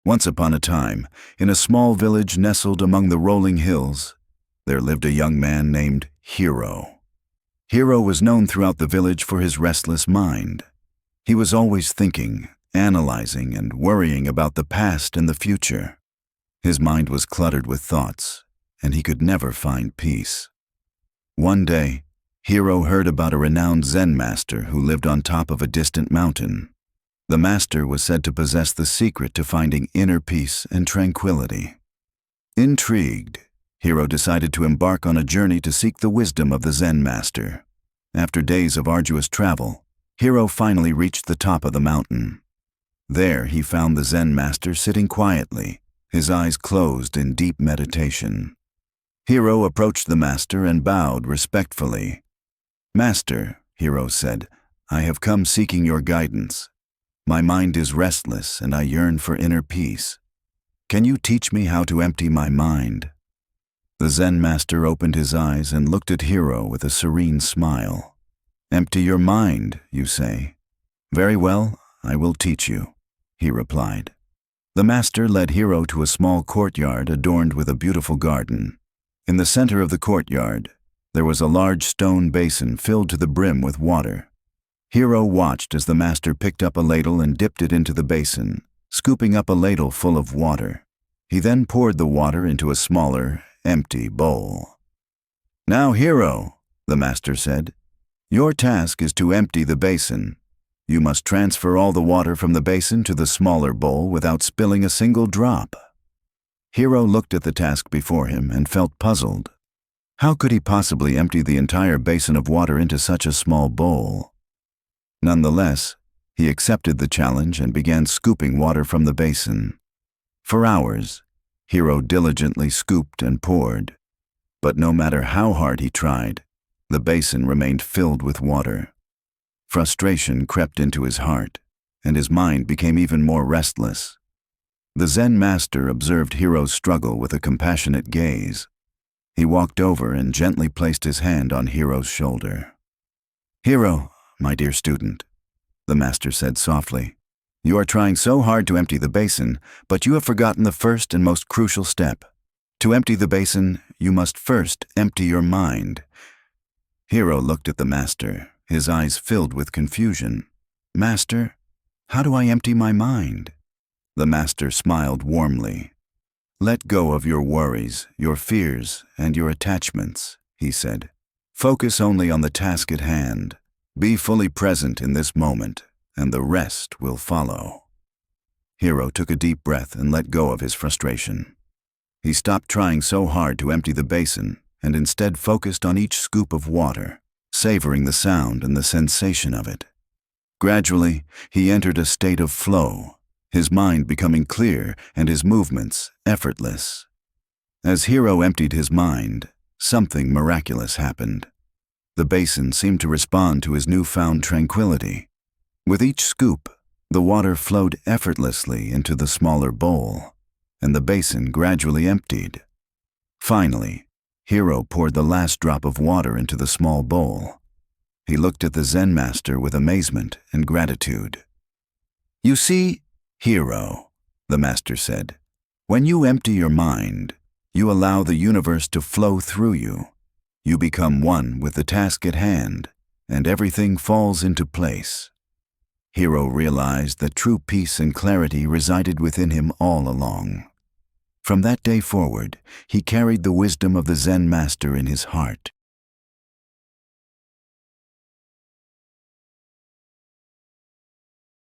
Once upon a time, in a small village nestled among the rolling hills, there lived a young man named Hero. Hero was known throughout the village for his restless mind. He was always thinking, analyzing, and worrying about the past and the future. His mind was cluttered with thoughts, and he could never find peace. One day, Hero heard about a renowned Zen master who lived on top of a distant mountain. The master was said to possess the secret to finding inner peace and tranquility. Intrigued, Hero decided to embark on a journey to seek the wisdom of the Zen master. After days of arduous travel, Hero finally reached the top of the mountain. There he found the Zen master sitting quietly, his eyes closed in deep meditation. Hero approached the master and bowed respectfully. "Master," Hero said, "I have come seeking your guidance. My mind is restless and I yearn for inner peace. Can you teach me how to empty my mind?" The Zen master opened his eyes and looked at Hero with a serene smile. "Empty your mind, you say? Very well, I will teach you," he replied. The master led Hero to a small courtyard adorned with a beautiful garden. In the center of the courtyard, there was a large stone basin filled to the brim with water. Hero watched as the master picked up a ladle and dipped it into the basin, scooping up a ladle full of water. He then poured the water into a smaller, empty bowl. "Now, Hero," the master said, "your task is to empty the basin. You must transfer all the water from the basin to the smaller bowl without spilling a single drop." Hero looked at the task before him and felt puzzled. How could he possibly empty the entire basin of water into such a small bowl? Nonetheless, he accepted the challenge and began scooping water from the basin. For hours, Hero diligently scooped and poured. But no matter how hard he tried, the basin remained filled with water. Frustration crept into his heart, and his mind became even more restless. The Zen master observed Hero's struggle with a compassionate gaze. He walked over and gently placed his hand on Hero's shoulder. "Hero, my dear student," the master said softly, "you are trying so hard to empty the basin, but you have forgotten the first and most crucial step. To empty the basin, you must first empty your mind." Hero looked at the master, his eyes filled with confusion. "Master, how do I empty my mind?" The master smiled warmly. "Let go of your worries, your fears, and your attachments," he said. "Focus only on the task at hand. Be fully present in this moment, and the rest will follow." Hero took a deep breath and let go of his frustration. He stopped trying so hard to empty the basin and instead focused on each scoop of water, savoring the sound and the sensation of it. Gradually, he entered a state of flow, his mind becoming clear and his movements effortless. As Hero emptied his mind, something miraculous happened. The basin seemed to respond to his newfound tranquility. With each scoop, the water flowed effortlessly into the smaller bowl, and the basin gradually emptied. Finally, Hero poured the last drop of water into the small bowl. He looked at the Zen master with amazement and gratitude. "You see, Hero," the master said, "when you empty your mind, you allow the universe to flow through you. You become one with the task at hand, and everything falls into place." Hero realized that true peace and clarity resided within him all along. From that day forward, he carried the wisdom of the Zen master in his heart.